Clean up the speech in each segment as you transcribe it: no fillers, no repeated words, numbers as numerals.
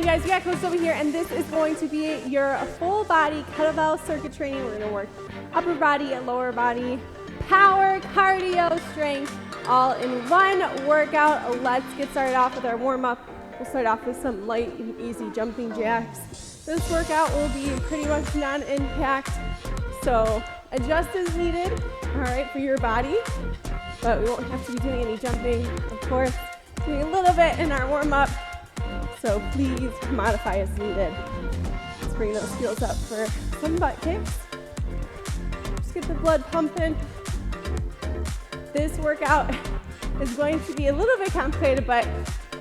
guys, we got Coach over here, and this is going to be your full body kettlebell circuit training. We're going to work upper body and lower body, power, cardio, strength, all in one workout. Let's get started off with our warm-up. We'll start off with some light and easy jumping jacks. This workout will be pretty much non-impact, so adjust as needed, all right, for your body, but we won't have to be doing any jumping, of course. Doing a little bit in our warm-up, so please modify as needed. Let's bring those heels up for some butt kicks. Just get the blood pumping. This workout is going to be a little bit complicated, but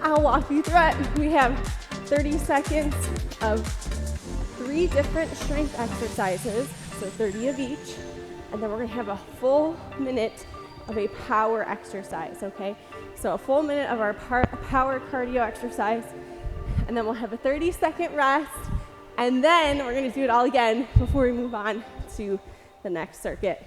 I'll walk you through it. We have 30 seconds of 3 different strength exercises, so 30 of each, and then we're gonna have a full minute of a power exercise, okay? So a full minute of our power cardio exercise, and then we'll have a 30-second rest, and then we're gonna do it all again before we move on to the next circuit.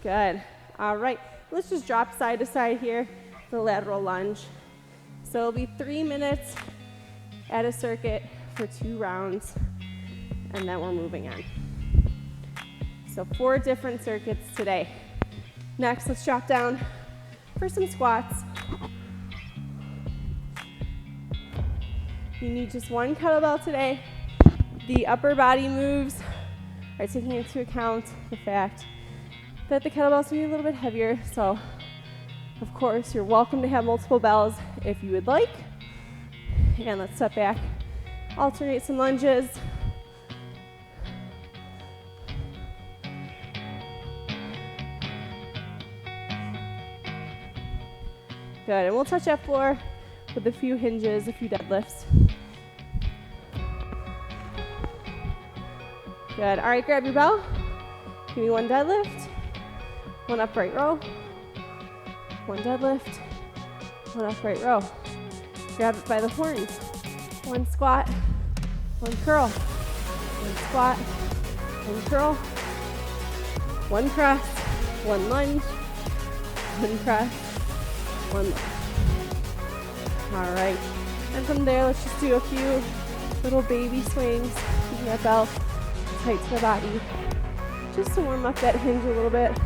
Good. All right, let's just drop side to side here, the lateral lunge. So it'll be 3 minutes at a circuit for 2 rounds, and then we're moving on. So 4 different circuits today. Next, let's drop down for some squats. You need just 1 kettlebell today. The upper body moves are taking into account the fact that the kettlebell's gonna be a little bit heavier, so of course you're welcome to have multiple bells if you would like. And let's step back, alternate some lunges. Good, and we'll touch that floor with a few hinges, a few deadlifts. Good, all right, grab your bell. Give me 1 deadlift, 1 upright row, 1 deadlift, 1 upright row. Grab it by the horns. 1 squat, 1 curl, 1 squat, 1 curl, 1 press, 1 lunge, 1 press, 1 lunge. All right, and from there, let's just do a few little baby swings, keeping that belt tight to the body, just to warm up that hinge a little bit.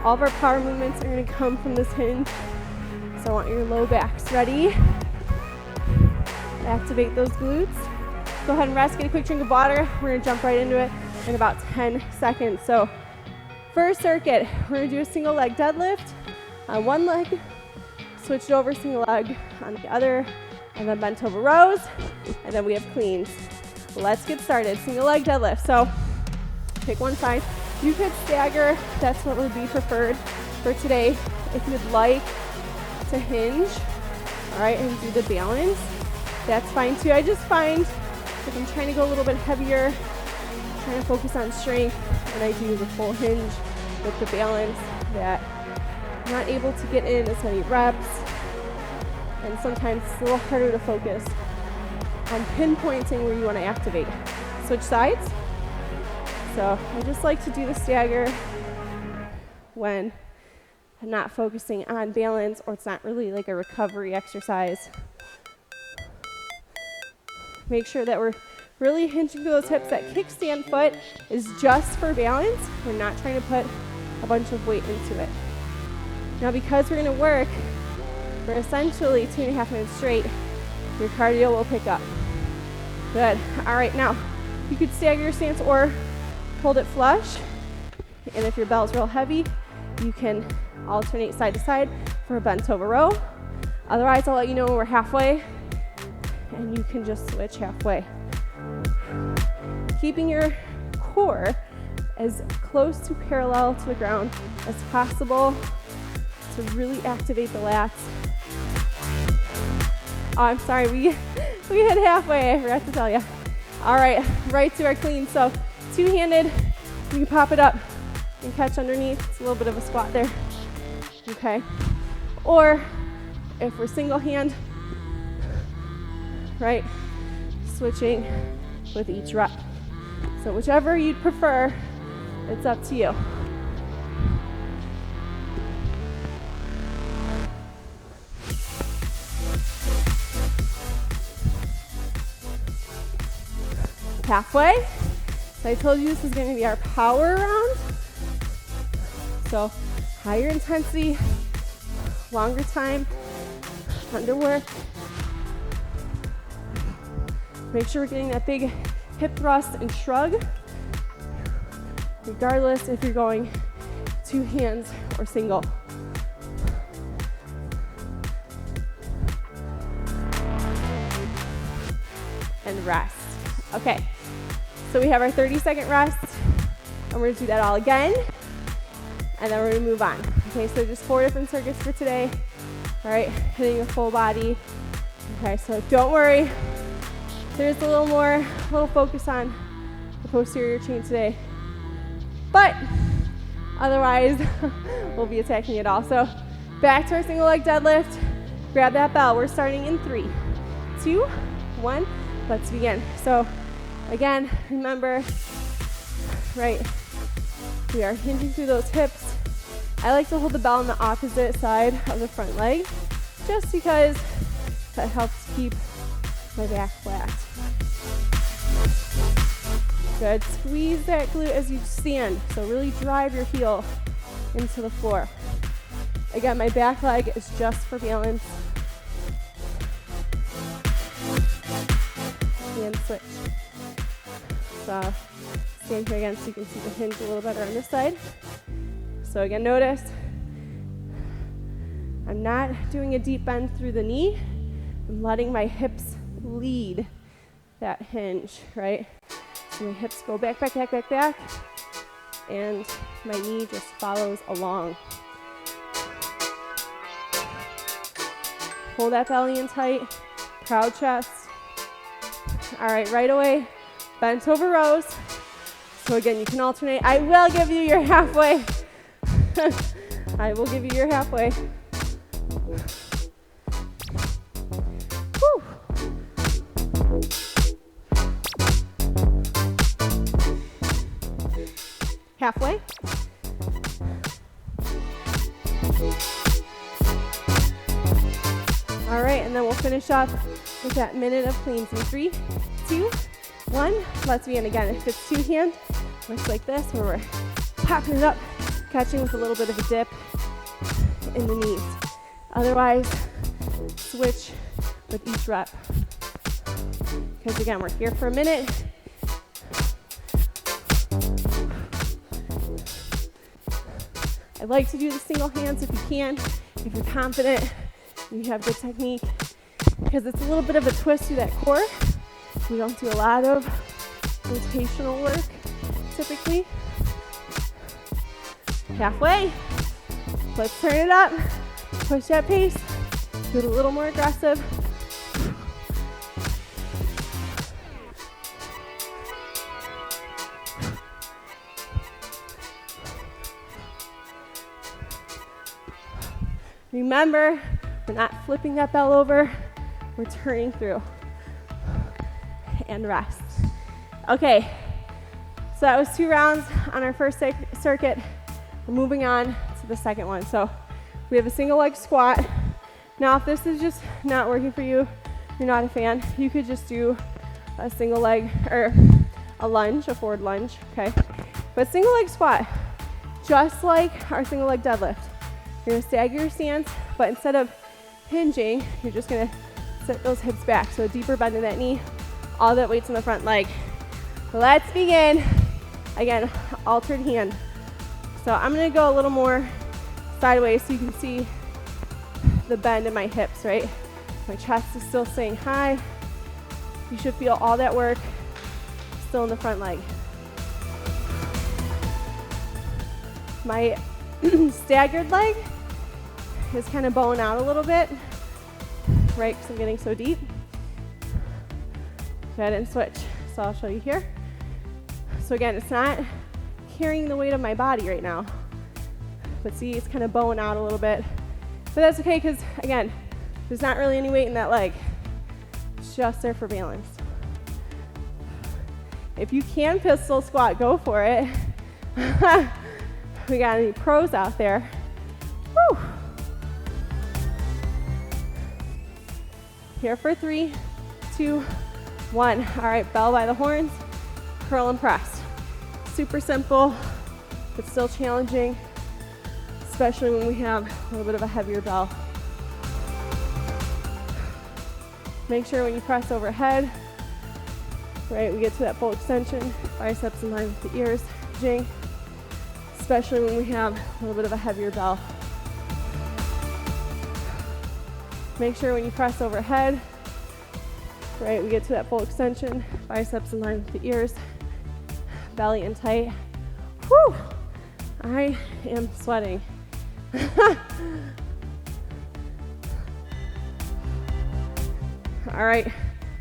All of our power movements are gonna come from this hinge, so I want your low backs ready. Activate those glutes. Go ahead and rest, get a quick drink of water. We're gonna jump right into it in about 10 seconds. So first circuit, we're gonna do a single leg deadlift on 1 leg, switch it over single leg on the other, and then bent over rows, and then we have cleans. Let's get started. Single leg deadlift. So pick 1 side. You could stagger, that's what would be preferred for today. If you'd like to hinge, all right, and do the balance, that's fine too. I just find if I'm trying to go a little bit heavier, trying to focus on strength, and I do the full hinge with the balance, that I'm not able to get in as many reps, and sometimes it's a little harder to focus on pinpointing where you want to activate. Switch sides. So I just like to do the stagger when I'm not focusing on balance, or it's not really like a recovery exercise. Make sure that we're really hinging through those hips. That kickstand foot is just for balance. We're not trying to put a bunch of weight into it. Now, because we're gonna work for essentially 2.5 minutes straight, your cardio will pick up. Good, all right, now, you could stagger your stance or hold it flush. And if your bell's real heavy, you can alternate side to side for a bent over row. Otherwise, I'll let you know when we're halfway, and you can just switch halfway. Keeping your core as close to parallel to the ground as possible to really activate the lats. Oh, I'm sorry, we hit halfway, I forgot to tell you. All right, right to our clean. So 2-handed, you can pop it up and catch underneath. It's a little bit of a squat there, okay? Or if we're single hand, right, switching with each rep. So whichever you'd prefer, it's up to you. Halfway. So I told you this is going to be our power round. So higher intensity, longer time, under work. Make sure we're getting that big hip thrust and shrug, regardless if you're going two hands or single. And rest. Okay, so we have our 30-second rest, and we're gonna do that all again, and then we're gonna move on. Okay, so just 4 different circuits for today. All right, hitting your full body. Okay, so don't worry, there's a little focus on the posterior chain today, but otherwise we'll be attacking it all. So back to our single leg deadlift. Grab that bell. We're starting in 3, 2, 1. Let's begin. So again, remember, right, we are hinging through those hips. I like to hold the bell on the opposite side of the front leg, just because that helps keep my back flat. Good. Squeeze that glute as you stand. So really drive your heel into the floor. Again, my back leg is just for balance. And switch. So stand here again so you can see the hinge a little better on this side. So again, notice I'm not doing a deep bend through the knee. I'm letting my hips lead that hinge, right? So my hips go back, back, back, back, back, and my knee just follows along. Hold that belly in tight, proud chest. All right, right away, bent over rows. So again, you can alternate. I will give you your halfway. I will give you your halfway. Whew. Halfway. All right, and then we'll finish up with that minute of cleans in 3, 2, 1. Let's begin again. If it's two hand, looks like this, where we're popping it up, catching with a little bit of a dip in the knees. Otherwise, switch with each rep. Because again, we're here for a minute. I like to do the single hands if you can, if you're confident, and you have good technique, because it's a little bit of a twist through that core. We don't do a lot of rotational work typically. Halfway. Let's turn it up. Push that pace. Do it a little more aggressive. Remember, we're not flipping that bell over. We're turning through. And rest. Okay, so that was 2 rounds on our first circuit. We're moving on to the second one. So we have a single leg squat. Now, if this is just not working for you, you're not a fan, you could just do a single leg, or a lunge, a forward lunge, okay? But single leg squat, just like our single leg deadlift. You're gonna stagger your stance, but instead of hinging, you're just gonna set those hips back. So a deeper bend in that knee, all that weight's in the front leg. Let's begin. Again, altered hand. So I'm gonna go a little more sideways so you can see the bend in my hips, right? My chest is still staying high. You should feel all that work still in the front leg. My staggered leg is kind of bowing out a little bit, right, because I'm getting so deep. Go ahead and switch. So I'll show you here. So again, it's not carrying the weight of my body right now, but see, it's kind of bowing out a little bit. But that's okay, because again, there's not really any weight in that leg. It's just there for balance. If you can pistol squat, go for it. We got any pros out there? Woo. Here for 3, 2, 1. All right, bell by the horns. curl and press. Super simple, but still challenging, especially when we have a little bit of a heavier bell. Make sure when you press overhead, right, we get to that full extension, biceps in line with the ears, jing, especially when we have a little bit of a heavier bell. Make sure when you press overhead, right, we get to that full extension, biceps in line with the ears, belly in tight. Whew, I am sweating. All right,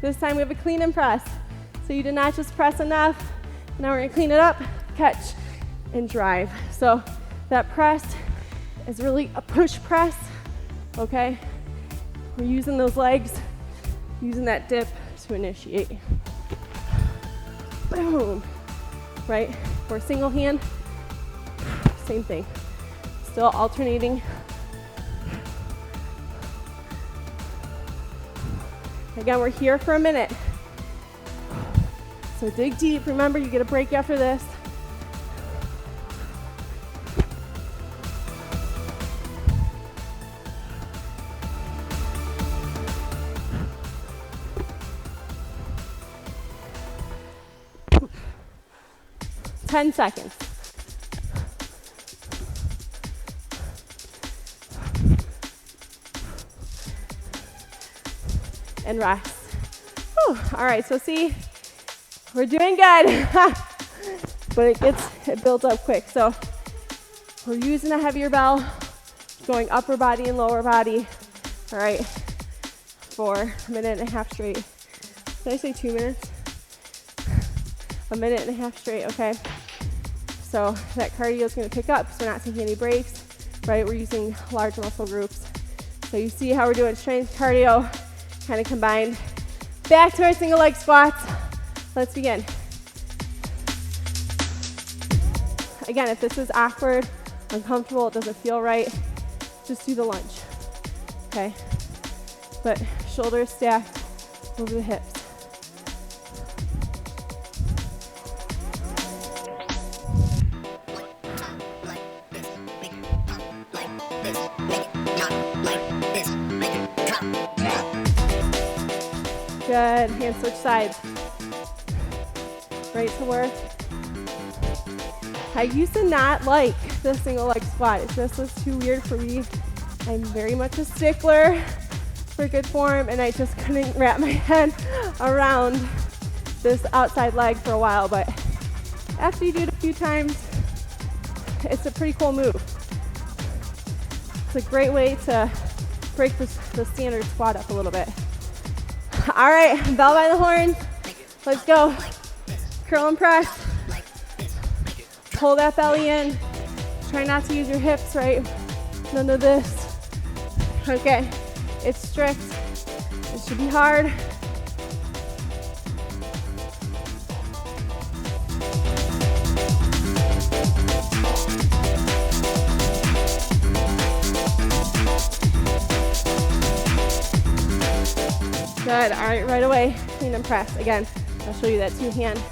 this time we have a clean and press. So you did not just press enough. Now we're gonna clean it up, catch, and drive. So that press is really a push press, okay? We're using those legs, using that dip to initiate. Boom, right? For a single hand, same thing. Still alternating. Again, we're here for a minute. So dig deep. Remember, you get a break after this. Ten seconds. And rest. Whew. All right, so see, we're doing good, but it builds up quick. So we're using a heavier bell, going upper body and lower body, all right, for a minute and a half straight. Did I say 2 minutes? A minute and a half straight, okay. So that cardio is gonna pick up, so we're not taking any breaks, right? We're using large muscle groups. So you see how we're doing strength cardio, kind of combined. Back to our single leg squats. Let's begin. Again, if this is awkward, uncomfortable, it doesn't feel right, just do the lunge, okay? But shoulders stacked over the hips. Good, hand switch sides. Right to work. I used to not like the single leg squat. It just was too weird for me. I'm very much a stickler for good form, and I just couldn't wrap my head around this outside leg for a while, but after you do it a few times, it's a pretty cool move. It's a great way to break the standard squat up a little bit. All right, bell by the horns. Let's go. Curl and press. Pull that belly in. Try not to use your hips, right? None of this. Okay, it's strict. It should be hard. Good, all right, right away, clean and press. Again, I'll show you that two-hand.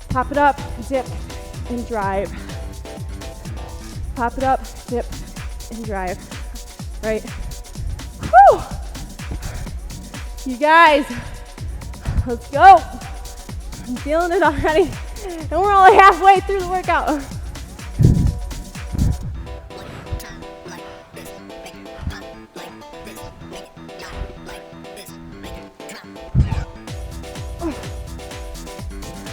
Pop it up, dip, and drive. Pop it up, dip, and drive. Right? Whew! You guys, let's go. I'm feeling it already, and we're only halfway through the workout.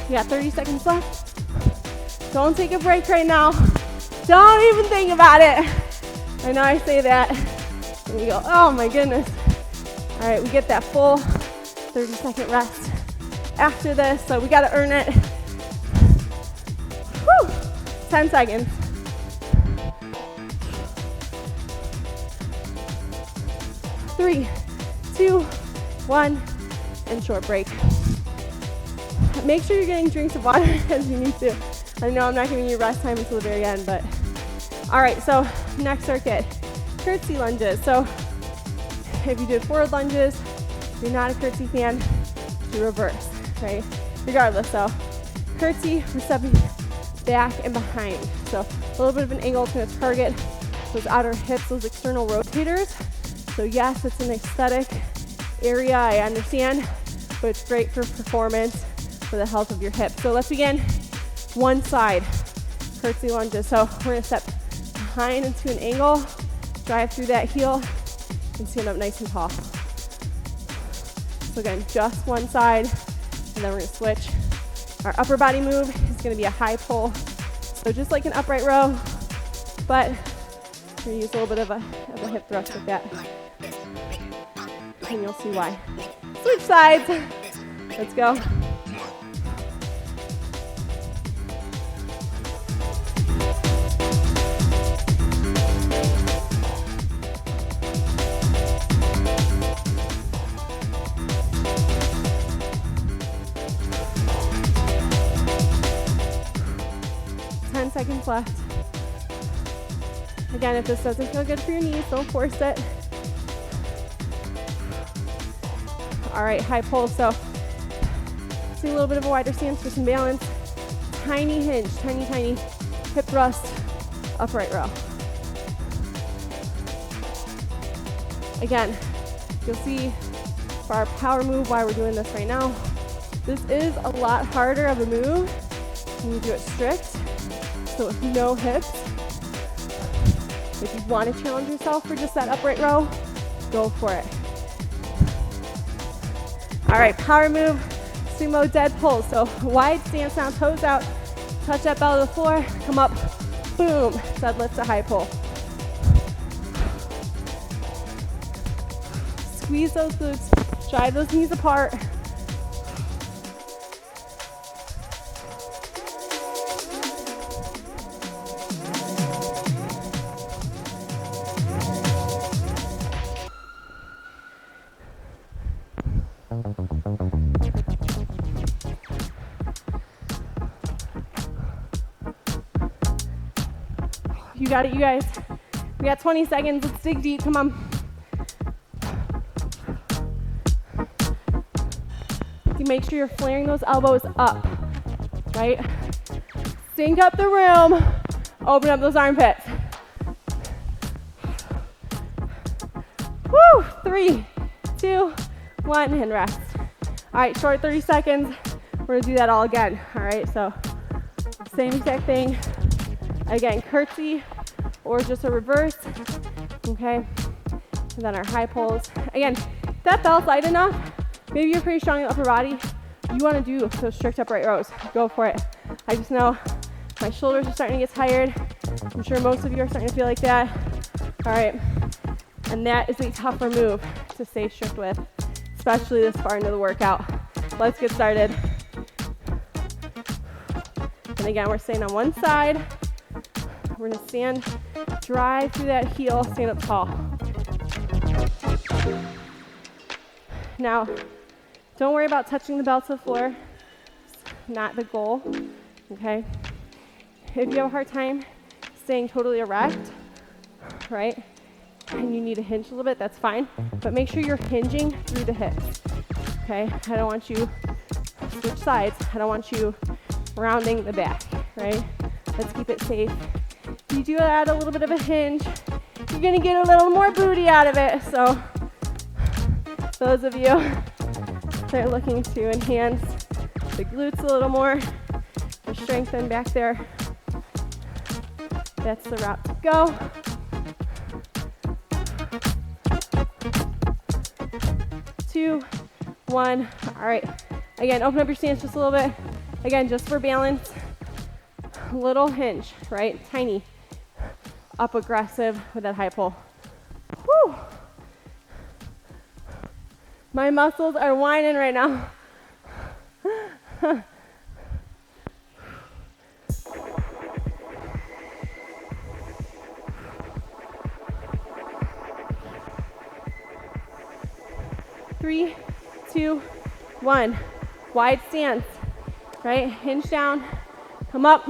You got 30 seconds left. Don't take a break right now. Don't even think about it. I know I say that, and we go, oh my goodness. All right, we get that full 30-second rest after this, so we gotta earn it. Whew. 10 seconds. Three, two, one, and short break. Make sure you're getting drinks of water as you need to. I know I'm not giving you rest time until the very end, but all right, so next circuit, curtsy lunges. So if you did forward lunges, if you're not a curtsy fan, do reverse, right? Regardless, so curtsy, we're stepping back and behind. So a little bit of an angle is going to target those outer hips, those external rotators. So yes, it's an aesthetic area, I understand, but it's great for performance, for the health of your hips. So let's begin one side, curtsy lunges. So we're going to step behind into an angle, drive through that heel, and stand up nice and tall. So again, just one side, and then we're going to switch. Our upper body move is going to be a high pull. So just like an upright row, but we're going to use a little bit of a hip thrust with that. And you'll see why. Switch sides. Let's go. Seconds left. Again, if this doesn't feel good for your knees, don't force it. All right, high pull. So see a little bit of a wider stance for some balance. Tiny hinge, tiny hip thrust, upright row. Again, you'll see for our power move why we're doing this right now. This is a lot harder of a move when you do it strict. So with no hips, if you want to challenge yourself for just that upright row, go for it. All right, power move, sumo dead pull. So wide stance now, toes out, touch that bell to the floor, come up, boom, deadlift to high pull. Squeeze those glutes, drive those knees apart. You got it, you guys. We got 20 seconds. Let's dig deep. Come on. You make sure you're flaring those elbows up, right? Sink up the room. Open up those armpits. Woo! 3, 2, 1, and rest. All right, short 30 seconds. We're gonna do that all again. All right, so same exact thing. Again, curtsy or just a reverse, okay? And then our high pulls. Again, if that belt's light enough, maybe you're pretty strong in the upper body, you wanna do those strict upright rows, go for it. I just know my shoulders are starting to get tired. I'm sure most of you are starting to feel like that. All right, and that is a tougher move to stay strict with, especially this far into the workout. Let's get started. And again, we're staying on one side. We're gonna stand, drive through that heel, stand up tall. Now, don't worry about touching the belt to the floor. It's not the goal, okay? If you have a hard time staying totally erect, right, and you need to hinge a little bit, that's fine. But make sure you're hinging through the hips, okay? I don't want you, switch sides, I don't want you rounding the back, right? Let's keep it safe. If you do add a little bit of a hinge, you're gonna get a little more booty out of it. So those of you that are looking to enhance the glutes a little more, or strengthen back there, that's the route to go. Two, one, all right. Again, open up your stance just a little bit. Again, just for balance, little hinge, right? Tiny, up aggressive with that high pull. Whew. My muscles are whining right now. 3, 2, 1. Wide stance, right? Hinge down, come up,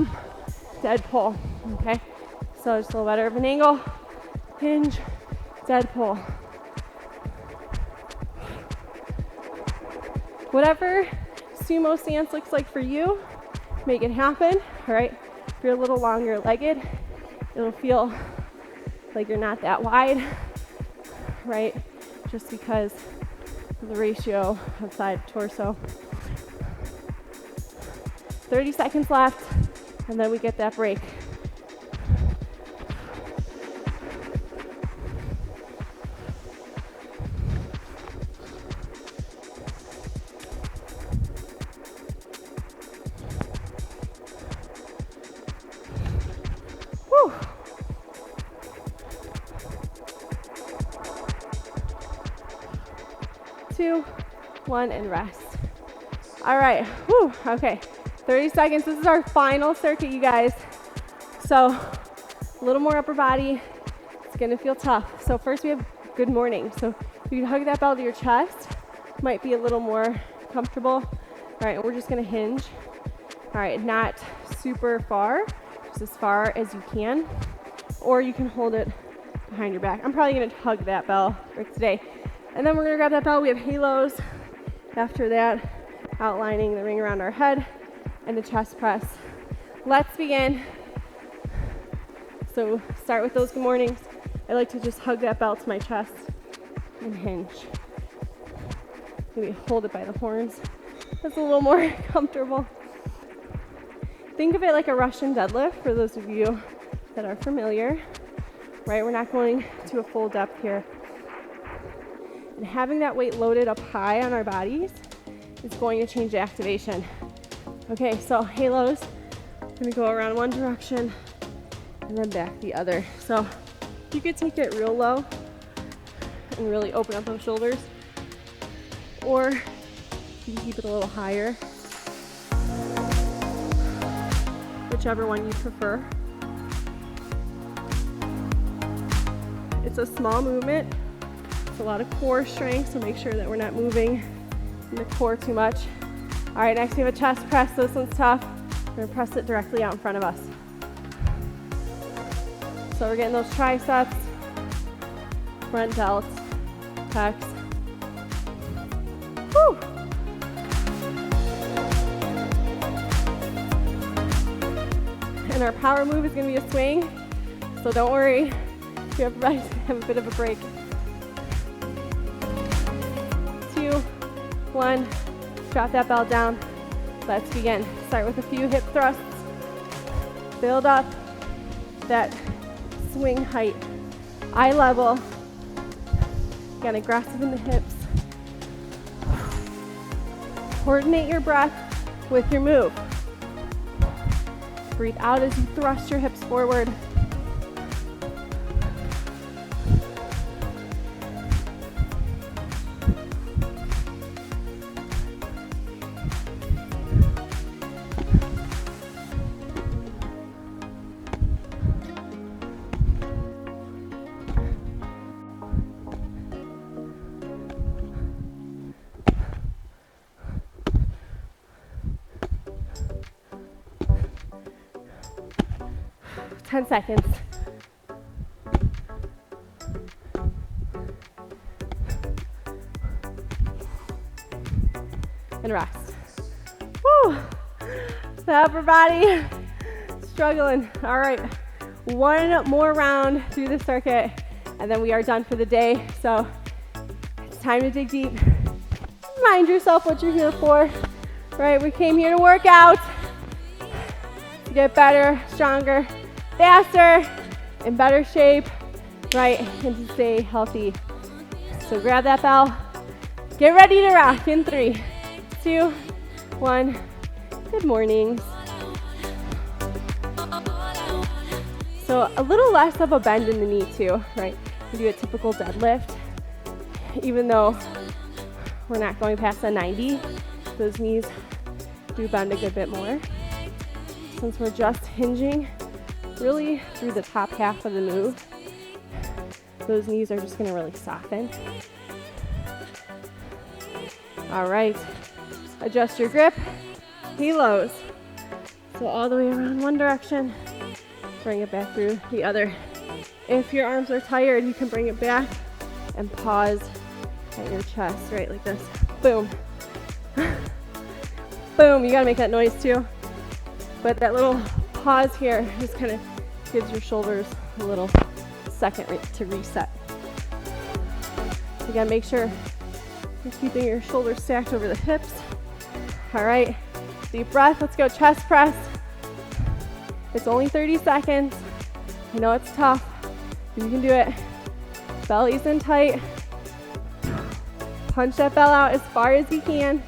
dead pull, okay? So just a little better of an angle, hinge, dead pull. Whatever sumo stance looks like for you, make it happen, all right? If you're a little longer legged, it'll feel like you're not that wide, right? Just because of the ratio of side torso. 30 seconds left, and then we get that break. Whew. 2, 1, and rest. All right, whew, okay. 30 seconds, this is our final circuit, you guys. So a little more upper body, it's gonna feel tough. So first we have good morning. So if you can hug that bell to your chest, might be a little more comfortable. All right, and we're just gonna hinge. All right, not super far, just as far as you can, or you can hold it behind your back. I'm probably gonna hug that bell for today. And then we're gonna grab that bell, we have halos. After that, outlining the ring around our head and the chest press. Let's begin. So start with those good mornings. I like to just hug that bell to my chest and hinge. Maybe hold it by the horns. That's a little more comfortable. Think of it like a Russian deadlift for those of you that are familiar, right? We're not going to a full depth here. And having that weight loaded up high on our bodies is going to change the activation. Okay, so halos, I'm gonna go around one direction and then back the other. So you could take it real low and really open up those shoulders, or you can keep it a little higher, whichever one you prefer. It's a small movement. It's a lot of core strength, so make sure that we're not moving in the core too much. All right, next we have a chest press. This one's tough. We're gonna press it directly out in front of us. So we're getting those triceps, front delts, pecs. Woo! And our power move is gonna be a swing, so don't worry. You have a bit of a break. 2, 1. Drop that bell down. Let's begin. Start with a few hip thrusts. Build up that swing height. Eye level. Get aggressive in the hips. Coordinate your breath with your move. Breathe out as you thrust your hips forward. Ten seconds. And rest. Woo! The upper body struggling. All right, one more round through the circuit, and then we are done for the day. So it's time to dig deep. Remind yourself what you're here for. Right, we came here to work out, to get better, stronger, faster, in better shape, right, and to stay healthy. So grab that bell, get ready to rock in 3, 2, 1. Good mornings. So a little less of a bend in the knee too, right? We do a typical deadlift, even though we're not going past a 90, those knees do bend a good bit more. Since we're just hinging really through the top half of the move, those knees are just gonna really soften. All right, adjust your grip, halos. So all the way around one direction, bring it back through the other. If your arms are tired, you can bring it back and pause at your chest, right, like this. Boom. Boom, you gotta make that noise too. But that little pause here just kind of gives your shoulders a little second to reset. Again, make sure you're keeping your shoulders stacked over the hips. All right, deep breath. Let's go chest press. It's only 30 seconds. I know it's tough. You can do it. Belly's in tight. Punch that bell out as far as you can.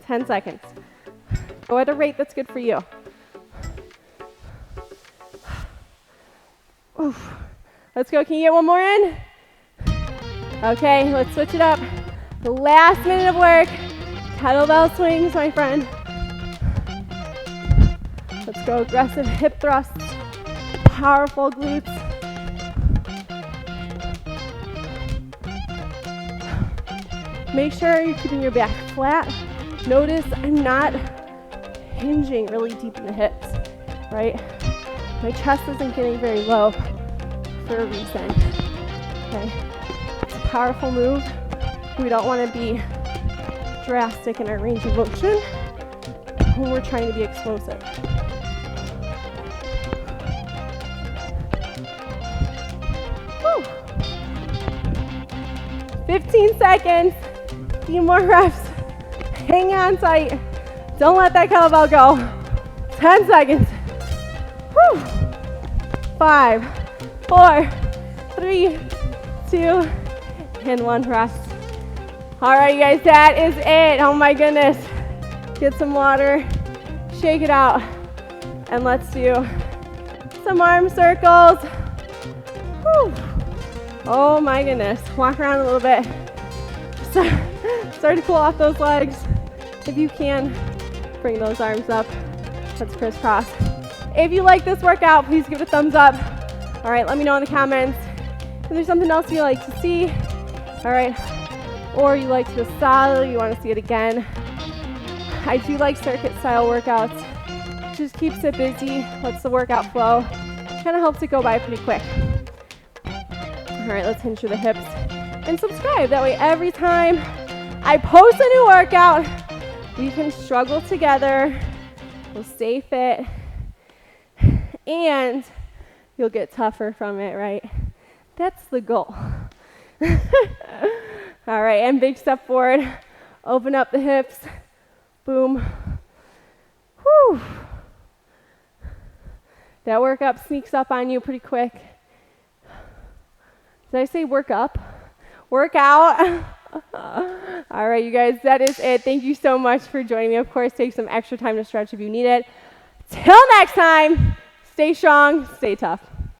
10 seconds. Go at a rate that's good for you. Oof. Let's go. Can you get one more in? Okay, let's switch it up. The last minute of work. Kettlebell swings, my friend. Let's go. Aggressive hip thrusts. Powerful glutes. Make sure you're keeping your back flat. Notice I'm not hinging really deep in the hips, right? My chest isn't getting very low for a reason, okay? It's a powerful move. We don't want to be drastic in our range of motion when we're trying to be explosive. Woo. 15 seconds, a few more reps. Hang on tight. Don't let that kettlebell go. 10 seconds. Whew. 5, 4, 3, 2, and 1. Rest. All right, you guys, that is it. Oh my goodness. Get some water, shake it out, and let's do some arm circles. Whew. Oh my goodness. Walk around a little bit. Start to cool off those legs. If you can, bring those arms up. Let's crisscross. If you like this workout, please give it a thumbs up. All right, let me know in the comments if there's something else you'd like to see. All right, or you liked this style, you want to see it again. I do like circuit style workouts. Just keeps it busy, lets the workout flow. Kind of helps it go by pretty quick. All right, let's hinge through the hips and subscribe. That way every time I post a new workout, we can struggle together, we'll stay fit, and you'll get tougher from it, right? That's the goal. All right, and big step forward. Open up the hips. Boom. Whew. That workup sneaks up on you pretty quick. Did I say work up? Work out. All right, you guys, that is it. Thank you so much for joining me. Of course, take some extra time to stretch if you need it. Till next time, stay strong, stay tough.